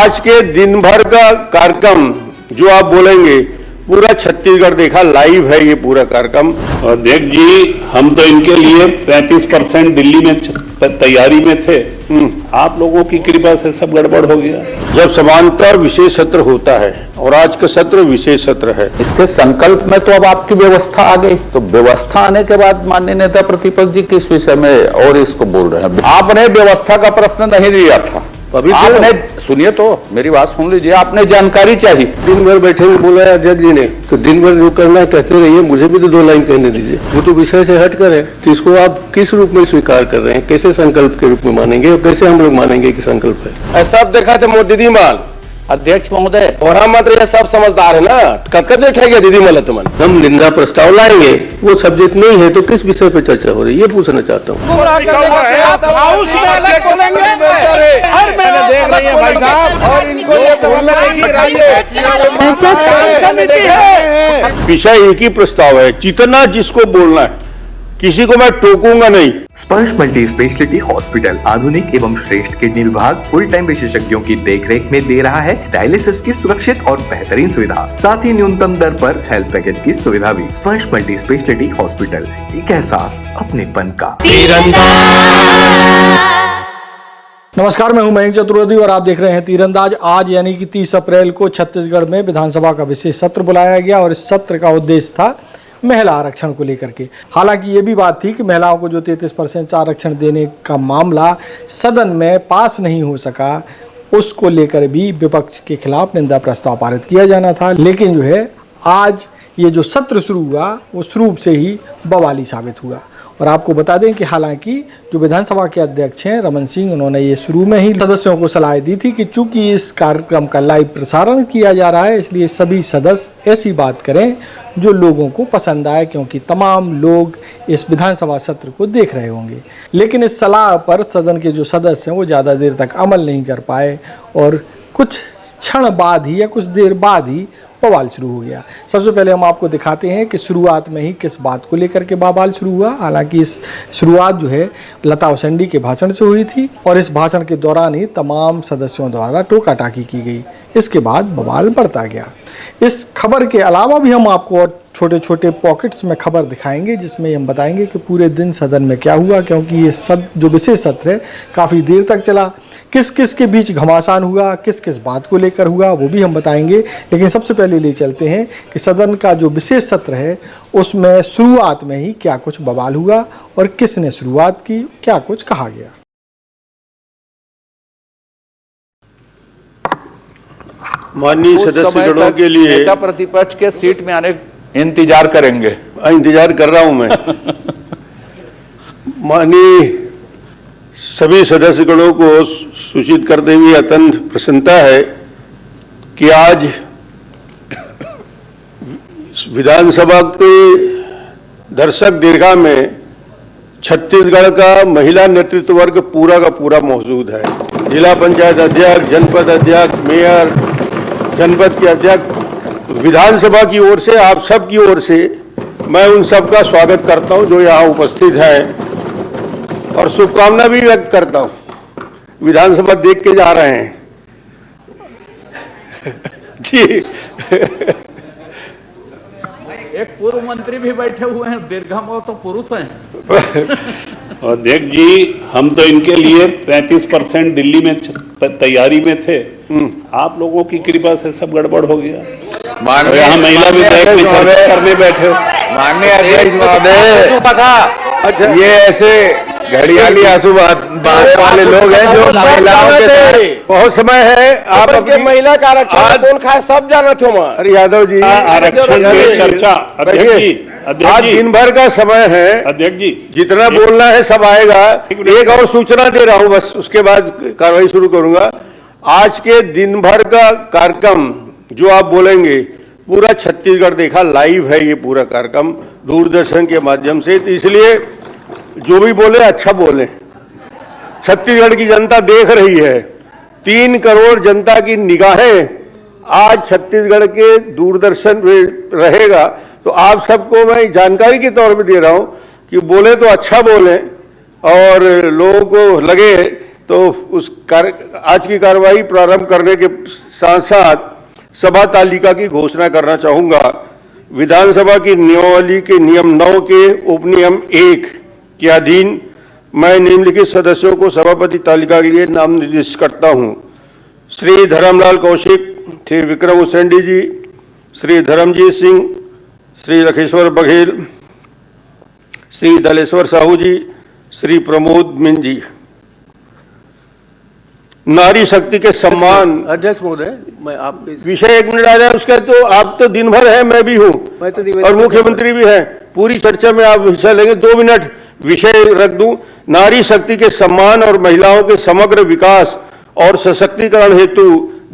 आज के दिन भर का कार्यक्रम जो आप बोलेंगे पूरा छत्तीसगढ़ देखा, लाइव है ये पूरा कार्यक्रम। अध्यक्ष जी, हम तो इनके लिए 35% दिल्ली में तैयारी में थे। आप लोगों की कृपा से सब गड़बड़ हो गया। जब समांतर विशेष सत्र होता है और आज का सत्र विशेष सत्र है, इसके संकल्प में तो अब आपकी व्यवस्था आ गई। तो व्यवस्था आने के बाद माननीय नेता प्रतिपक्ष जी किस विषय में और इसको बोल रहे हैं? आपने व्यवस्था का प्रश्न नहीं लिया था। अभी आपने सुनिए तो मेरी बात सुन लीजिए, आपने जानकारी चाहिए। दिन भर बैठे बोला है अध्यक्ष जी ने, तो दिन भर जो करना कहते रहिए, मुझे भी तो 2 लाइन कहने दीजिए। वो तो विषय से हटकर है, तो इसको आप किस रूप में स्वीकार कर रहे हैं, कैसे संकल्प के रूप में मानेंगे और कैसे हम लोग मानेंगे कि संकल्प है? ऐसा देखा थे मोदी दीदी माल अध्यक्ष महोदय और हम मात्र ये सब समझदार है ना, कतकत उठा गया दीदी माल तुम। हम निंदा प्रस्ताव लाएंगे, वो सब्जेक्ट नहीं है तो किस विषय पर चर्चा हो रही है, ये पूछना चाहता हूँ। विषय एक ही प्रस्ताव है, जितना जिसको बोलना है, किसी को मैं टोकूंगा नहीं। स्पर्श मल्टी स्पेशलिटी हॉस्पिटल आधुनिक एवं श्रेष्ठ किडनी विभाग फुल टाइम विशेषज्ञों की देखरेख में दे रहा है डायलिसिस की सुरक्षित और बेहतरीन सुविधा, साथ ही न्यूनतम दर पर हेल्थ पैकेज की सुविधा भी। स्पर्श मल्टी स्पेशलिटी हॉस्पिटल, एक एहसास अपनेपन का। नमस्कार, मैं हूं मयंक चतुर्वेदी और आप देख रहे हैं तीरंदाज। आज यानी कि 30 अप्रैल को छत्तीसगढ़ में विधानसभा का विशेष सत्र बुलाया गया और इस सत्र का उद्देश्य था महिला आरक्षण को लेकर के। हालांकि ये भी बात थी कि महिलाओं को जो 33% आरक्षण देने का मामला सदन में पास नहीं हो सका, उसको लेकर भी विपक्ष के खिलाफ निंदा प्रस्ताव पारित किया जाना था। लेकिन जो है आज ये जो सत्र शुरू हुआ वो शुरू से ही बवाली साबित हुआ। और आपको बता दें कि हालांकि जो विधानसभा के अध्यक्ष हैं रमन सिंह, उन्होंने ये शुरू में ही सदस्यों को सलाह दी थी कि चूंकि इस कार्यक्रम का लाइव प्रसारण किया जा रहा है, इसलिए सभी सदस्य ऐसी बात करें जो लोगों को पसंद आए, क्योंकि तमाम लोग इस विधानसभा सत्र को देख रहे होंगे। लेकिन इस सलाह पर सदन के जो सदस्य हैं वो ज़्यादा देर तक अमल नहीं कर पाए और कुछ क्षण बाद ही या कुछ देर बाद ही बवाल शुरू हो गया। सबसे पहले हम आपको दिखाते हैं कि शुरुआत में ही किस बात को लेकर के बवाल शुरू हुआ। हालांकि इस शुरुआत जो है लता उसेंडी के भाषण से हुई थी और इस भाषण के दौरान ही तमाम सदस्यों द्वारा टोका टाकी की गई। इसके बाद बवाल बढ़ता गया। इस खबर के अलावा भी हम आपको और छोटे छोटे पॉकेट्स में खबर दिखाएंगे, जिसमें हम बताएंगे कि पूरे दिन सदन में क्या हुआ, क्योंकि ये जो विशेष सत्र है काफ़ी देर तक चला। किस किस के बीच घमासान हुआ, किस किस बात को लेकर हुआ, वो भी हम बताएंगे। लेकिन सबसे पहले ले चलते हैं कि सदन का जो विशेष सत्र है उसमें शुरुआत में ही क्या कुछ बवाल हुआ और किसने शुरुआत की, क्या कुछ कहा गया। माननीय सदस्यगणों के लिए नेता प्रतिपक्ष के सीट में आने इंतजार करेंगे। इंतजार कर रहा हूं मैं। माननीय सभी सदस्यगणों को सूचित करते हुए अत्यंत प्रसन्नता है कि आज विधानसभा के दर्शक दीर्घा में छत्तीसगढ़ का महिला नेतृत्व वर्ग पूरा का पूरा मौजूद है। जिला पंचायत अध्यक्ष, जनपद अध्यक्ष, मेयर, जनपद के अध्यक्ष, विधानसभा की ओर से, आप सब की ओर से मैं उन सब का स्वागत करता हूं जो यहाँ उपस्थित हैं और शुभकामना भी व्यक्त करता हूं। विधानसभा देख के जा रहे हैं जी। एक पूर्व मंत्री भी बैठे हुए हैं, दीर्घा वो तो पुरुष हैं। अध्यक्ष जी, हम तो इनके लिए 35% दिल्ली में तैयारी में थे। आप लोगों की कृपा से सब गड़बड़ हो गया। यहाँ महिला विधायक करने बैठे। माननीय अध्यक्ष महोदय, अच्छा ये ऐसे घड़ियाली आंसू बात वाले लोग हैं जो महिलाओं के साथ बहुत समय है। आप अपने महिला का आरक्षण कौन खाए सब जाना थे। अरे यादव जी, आरक्षण की चर्चा अध्यक्ष जी, आज दिन भर का समय है अध्यक्ष जी, जितना बोलना है सब आएगा। एक और सूचना दे रहा हूं, बस उसके बाद कार्रवाई शुरू करूंगा। आज के दिन भर का कार्यक्रम जो आप बोलेंगे पूरा छत्तीसगढ़ देखा, लाइव है ये पूरा कार्यक्रम दूरदर्शन के माध्यम से। तो इसलिए जो भी बोले अच्छा बोले। छत्तीसगढ़ की जनता देख रही है, 3 करोड़ जनता की निगाहें आज छत्तीसगढ़ के दूरदर्शन पे रहेगा। तो आप सबको मैं जानकारी के तौर पे दे रहा हूं कि बोले तो अच्छा बोले और लोगों को लगे तो आज की कार्रवाई प्रारंभ करने के साथ साथ सभा तालिका की घोषणा करना चाहूंगा। विधानसभा की नियमावली के नियम 9 के उपनियम 1 के अधीन मैं निम्नलिखित सदस्यों को सभापति तालिका के लिए नाम निर्दिष्ट करता हूं। श्री धर्मलाल कौशिक, श्री विक्रम उसेंडी जी, श्री धर्मजीत सिंह, श्री लखेश्वर बघेल, श्री दलेश्वर साहू जी, श्री प्रमोद मिन जी। नारी शक्ति के सम्मान। अध्यक्ष महोदय, मैं आपके विषय 1 मिनट आ जाए उसका, तो आप तो दिन भर है, मैं भी हूँ और मुख्यमंत्री भी है, पूरी चर्चा में आप हिस्सा लेंगे। 2 मिनट विषय रख दूं। नारी शक्ति के सम्मान और महिलाओं के समग्र विकास और सशक्तिकरण हेतु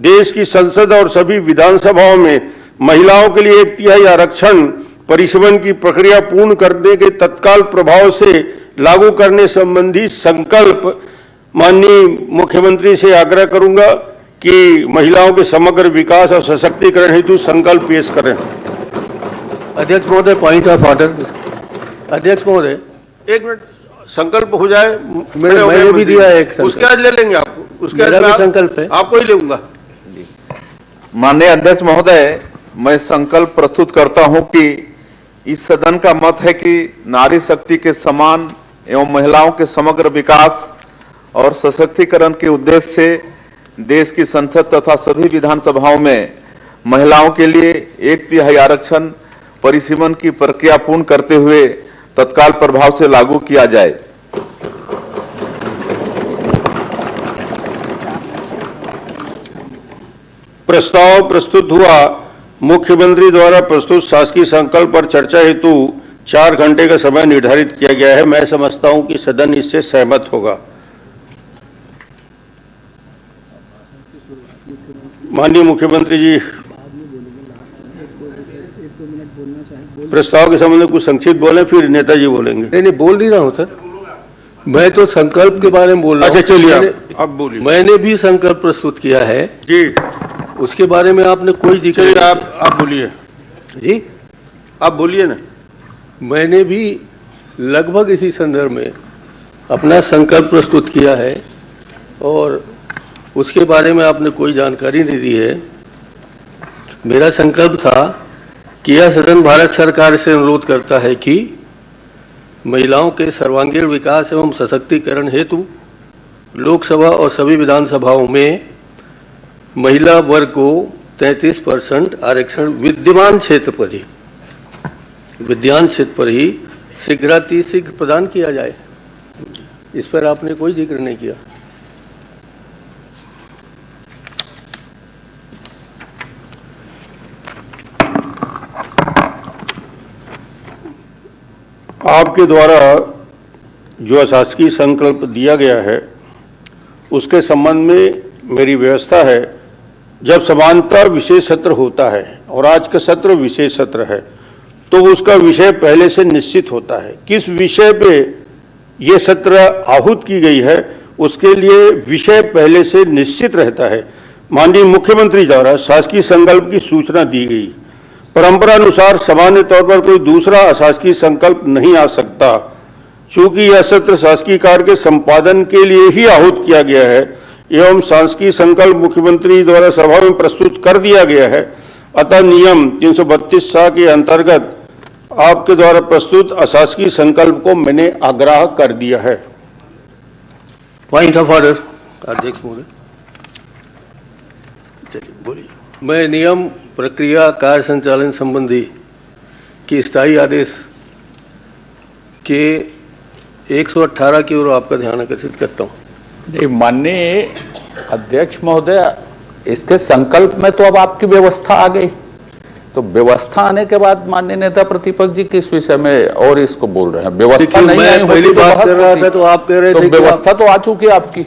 देश की संसद और सभी विधानसभाओं में महिलाओं के लिए 1/3 आरक्षण परिसीमन की प्रक्रिया पूर्ण करने के तत्काल प्रभाव से लागू करने संबंधी संकल्प माननीय मुख्यमंत्री से आग्रह करूंगा कि महिलाओं के समग्र विकास और सशक्तिकरण हेतु संकल्प पेश करें। अध्यक्ष महोदय, पॉइंट ऑफ ऑर्डर। अध्यक्ष महोदय, 1 मिनट संकल्प हो जाए। मैंने भी दिया है एक संकल्प। उसके बाद ले लेंगे आपको, उसके मेरा बाद भी संकल्प है, आपको ही लूंगा। माननीय अध्यक्ष महोदय, मैं संकल्प प्रस्तुत करता हूं कि इस सदन का मत है कि नारी शक्ति के सम्मान एवं महिलाओं के समग्र विकास और सशक्तिकरण के उद्देश्य से देश की संसद तथा सभी विधानसभाओं में महिलाओं के लिए 1/3 आरक्षण परिसीमन की प्रक्रिया पूर्ण करते हुए तत्काल प्रभाव से लागू किया जाए। प्रस्ताव प्रस्तुत हुआ। मुख्यमंत्री द्वारा प्रस्तुत शासकीय संकल्प पर चर्चा हेतु 4 घंटे का समय निर्धारित किया गया है। मैं समझता हूं कि सदन इससे सहमत होगा। माननीय मुख्यमंत्री जी, प्रस्ताव के संबंध में कुछ संक्षिप्त बोले, फिर नेताजी बोलेंगे। नहीं बोल नहीं रहा हूँ सर, मैं तो संकल्प के बारे में बोल रहा हूँ। अच्छा चलिए, आप बोलिए। मैंने भी संकल्प प्रस्तुत किया है जी, उसके बारे में आपने कोई जिक्र नहीं। आप बोलिए जी, आप बोलिए ना। मैंने भी लगभग इसी संदर्भ में अपना संकल्प प्रस्तुत किया है और उसके बारे में आपने कोई जानकारी नहीं दी है। मेरा संकल्प था कि यह सदन भारत सरकार से अनुरोध करता है कि महिलाओं के सर्वांगीण विकास एवं सशक्तिकरण हेतु लोकसभा और सभी विधानसभाओं में महिला वर्ग को 33% आरक्षण विद्यमान क्षेत्र पर ही शीघ्रातिशीघ्र प्रदान किया जाए। इस पर आपने कोई जिक्र नहीं किया। आपके द्वारा जो शासकीय संकल्प दिया गया है उसके संबंध में मेरी व्यवस्था है, जब समांतर विशेष सत्र होता है और आज का सत्र विशेष सत्र है तो उसका विषय पहले से निश्चित होता है। किस विषय पे ये सत्र आहूत की गई है उसके लिए विषय पहले से निश्चित रहता है। माननीय मुख्यमंत्री द्वारा शासकीय संकल्प की सूचना दी गई। परंपरा अनुसार सामान्य तौर पर कोई दूसरा अशासकीय संकल्प नहीं आ सकता। चूंकि यह सत्र शासकीय कार्य के संपादन के लिए ही आहूत किया गया है एवं शासकीय संकल्प मुख्यमंत्री द्वारा सभा में प्रस्तुत कर दिया गया है, अतः नियम 332 के अंतर्गत आपके द्वारा प्रस्तुत अशासकीय संकल्प को मैंने आग्रह कर दिया है। Point of order. अध्यक्ष महोदय, चलिए बोलिए। मैं नियम प्रक्रिया कार्य संचालन संबंधी के स्थायी आदेश के 118 की ओर आपका ध्यान आकर्षित करता हूँ। माननीय अध्यक्ष महोदय, इसके संकल्प में तो अब आपकी व्यवस्था आ गई, तो व्यवस्था आने के बाद माननीय नेता प्रतिपक्ष जी किस विषय में और इसको बोल रहे हैं? व्यवस्था नहीं आई, पहली बात कर रहा था तो आप कह रहे थे व्यवस्था तो आ चुकी है आपकी।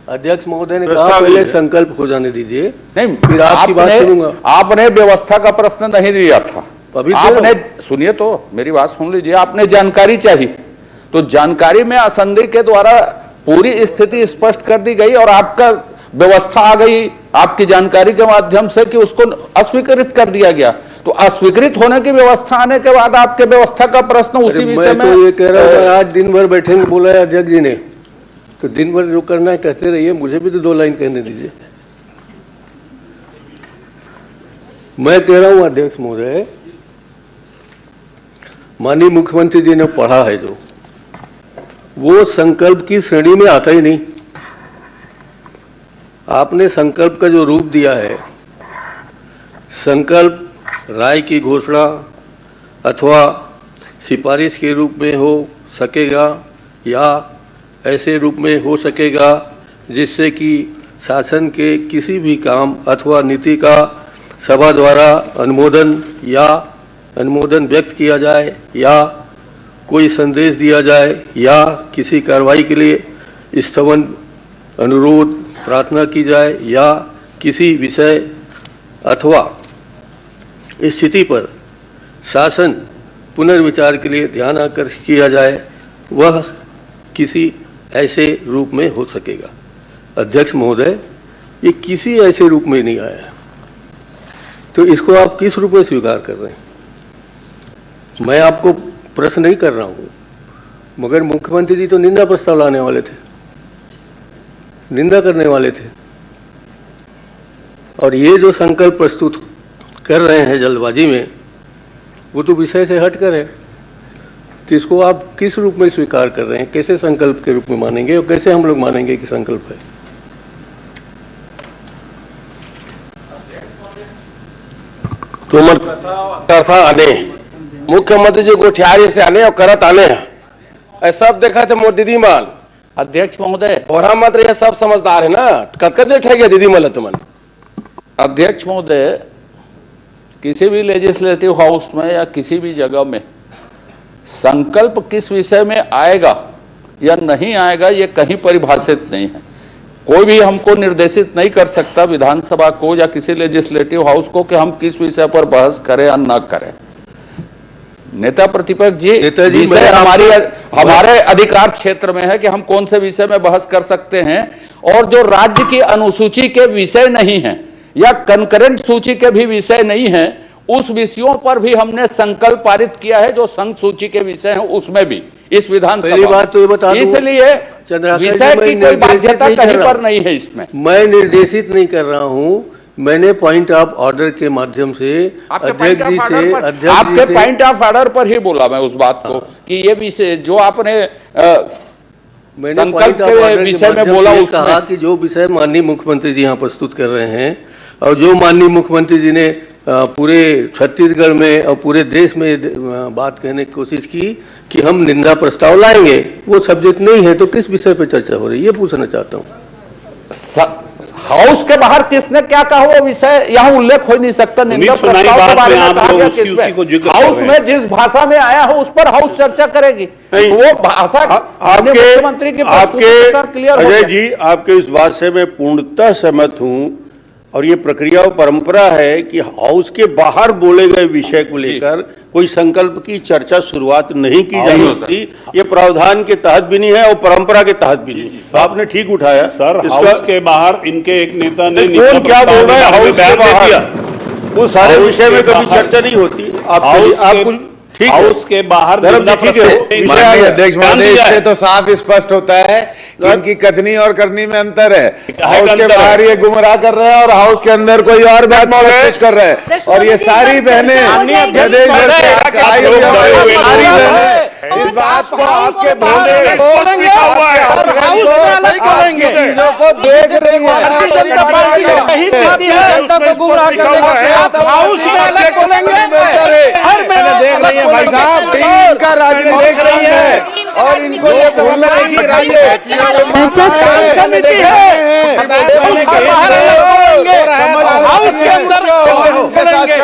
अध्यक्ष महोदय ने कहा पहले संकल्प हो जाने दीजिए, नहीं फिर आपकी बात सुनूंगा। आपने व्यवस्था का प्रश्न नहीं लिया था, अभी आपने सुनिए तो मेरी बात सुन लीजिए। आपने जानकारी चाहिए तो जानकारी में असंधि के द्वारा पूरी स्थिति स्पष्ट कर दी गई और आपका व्यवस्था आ गई आपकी जानकारी के माध्यम से कि उसको अस्वीकृत कर दिया गया। तो अस्वीकृत होने की व्यवस्था आने के बाद आपके व्यवस्था का प्रश्न उसी विषय में। तो ये कह रहा हूं आज दिन भर बैठेंगे बोला है अध्यक्ष जी ने। तो दिन भर जो करना है कहते रहिए, मुझे भी तो 2 लाइन कहने दीजिए। मैं कह रहा हूं अध्यक्ष महोदय, माननीय मुख्यमंत्री जी ने पढ़ा है जो, वो संकल्प की श्रेणी में आता ही नहीं। आपने संकल्प का जो रूप दिया है, संकल्प राय की घोषणा अथवा सिफारिश के रूप में हो सकेगा या ऐसे रूप में हो सकेगा जिससे कि शासन के किसी भी काम अथवा नीति का सभा द्वारा अनुमोदन व्यक्त किया जाए या कोई संदेश दिया जाए या किसी कार्रवाई के लिए स्थगन अनुरोध प्रार्थना की जाए या किसी विषय अथवा स्थिति पर शासन पुनर्विचार के लिए ध्यान आकर्षित किया जाए, वह किसी ऐसे रूप में हो सकेगा। अध्यक्ष महोदय, ये किसी ऐसे रूप में नहीं आया, तो इसको आप किस रूप में स्वीकार कर रहे हैं? मैं आपको प्रश्न नहीं कर रहा हूं, मगर मुख्यमंत्री जी तो निंदा प्रस्ताव लाने वाले थे, निंदा करने वाले थे, और ये जो संकल्प प्रस्तुत कर रहे हैं जल्दबाजी में, वो तो विषय से हटकर है। तो इसको आप किस रूप में स्वीकार कर रहे हैं? कैसे संकल्प के रूप में मानेंगे और कैसे हम लोग मानेंगे कि संकल्प है? तो आने मुख्यमंत्री जी गोठियारी से आने और करत आने हैं, सब देखा थे मोर दीदी माल। अध्यक्ष महोदय, और हम मत ये सब समझदार है ना, कतकत ठह गया दीदी मल तुमन। अध्यक्ष महोदय, किसी भी लेजिस्लेटिव हाउस में या किसी भी जगह में संकल्प किस विषय में आएगा या नहीं आएगा ये कहीं परिभाषित नहीं है। कोई भी हमको निर्देशित नहीं कर सकता, विधानसभा को या किसी लेजिस्लेटिव हाउस को, कि हम किस विषय पर बहस करें या न करें। नेता प्रतिपक्ष जी, विषय हमारे अधिकार क्षेत्र में है कि हम कौन से विषय में बहस कर सकते हैं, और जो राज्य की अनुसूची के विषय नहीं है या कंकरेंट सूची के भी विषय नहीं है, उस विषयों पर भी हमने संकल्प पारित किया है जो संघ सूची के विषय हैं, उसमें भी इस विधानसभा। बात तो ये बता दूं, इसलिए विषय की कोई बाध्यता कहीं पर नहीं है इसमें। मैं निर्देशित नहीं कर रहा हूं, मैंने पॉइंट ऑफ ऑर्डर के माध्यम से अध्यक्ष जी से आपके पॉइंट ऑफ ऑर्डर पर ही बोला मैं उस बात को कि ये विषय जो आपने संकल्प के विषय में बोला, कहा कि जो विषय माननीय मुख्यमंत्री जी यहाँ प्रस्तुत कर रहे हैं और जो माननीय मुख्यमंत्री जी ने पूरे छत्तीसगढ़ में और पूरे देश में बात कहने की कोशिश की कि हम निंदा प्रस्ताव लाएंगे, वो सब्जेक्ट नहीं है, तो किस विषय पर चर्चा हो रही है ये पूछना चाहता हूँ। हाउस के बाहर किसने क्या कहा वो विषय यहाँ उल्लेख हो नहीं सकता। निंदा प्रस्ताव के बारे में कहा गया किसमें, हाउस में जिस भाषा में आया हो उस पर हाउस चर्चा करेगी, वो भाषा मुख्यमंत्री की प्रस्तुति के साथ क्लियर हो अजय जी, आपके इस बात से मैं पूर्णतः सहमत हूं, और ये प्रक्रिया और परंपरा है कि हाउस के बाहर बोले गए विषय को लेकर कोई संकल्प की चर्चा शुरुआत नहीं की जा सकती। ये प्रावधान के तहत भी नहीं है और परंपरा के तहत भी नहीं। आपने ठीक उठाया सर, हाउस के बाहर इनके एक नेता ने कौन क्या बोल रहा है हाउस के बाहर, वो सारे विषय में कभी चर्चा नहीं होती। आप हाउस के बाहर माननीय अध्यक्ष महोदय, इससे तो साफ स्पष्ट होता है कि इनकी कथनी और करनी में अंतर है। हाउस के बाहर ये गुमराह कर रहे हैं और हाउस के अंदर कोई और बात प्रस्तुत कर रहे हैं, और ये सारी बहनें इस बात को आपके चीजों को देख रही है भाई साहब, इनका राज्य देख रही है और इनको ये समझना है कि राज्य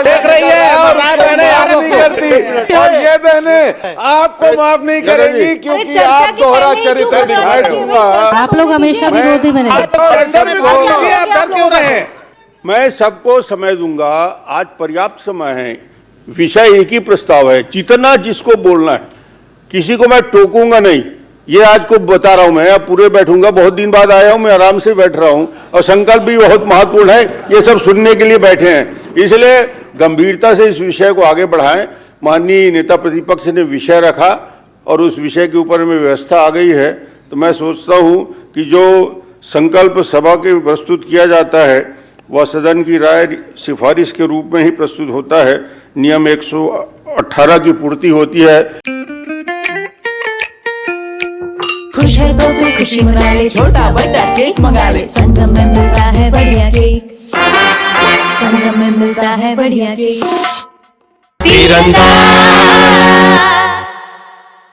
देख रही है और नहीं करती, और ये बहनें आपको माफ नहीं करेंगी क्योंकि आप दोहरा चरित्र दिखाई दूंगा। आप लोग हमेशा विरोधी बने। मैं सबको समय दूंगा, आज पर्याप्त समय है, विषय एक ही प्रस्ताव है, जितना जिसको बोलना है, किसी को मैं टोकूंगा नहीं। ये आज को बता रहा हूं, मैं अब पूरे बैठूंगा, बहुत दिन बाद आया हूं, मैं आराम से बैठ रहा हूं, और संकल्प भी बहुत महत्वपूर्ण है, ये सब सुनने के लिए बैठे हैं, इसलिए गंभीरता से इस विषय को आगे बढ़ाएं। माननीय नेता प्रतिपक्ष ने विषय रखा और उस विषय के ऊपर में व्यवस्था आ गई है, तो मैं सोचता हूं कि जो संकल्प सभा के प्रस्तुत किया जाता है वह सदन की राय सिफारिश के रूप में ही प्रस्तुत होता है। नियम 118 की पूर्ति होती है। खुश है तो फिर खुशी मना ले, छोटा बड़ा केक मंगा ले, संगम में मिलता है बढ़िया केक, संगम में मिलता है बढ़िया केक। तीरंदाज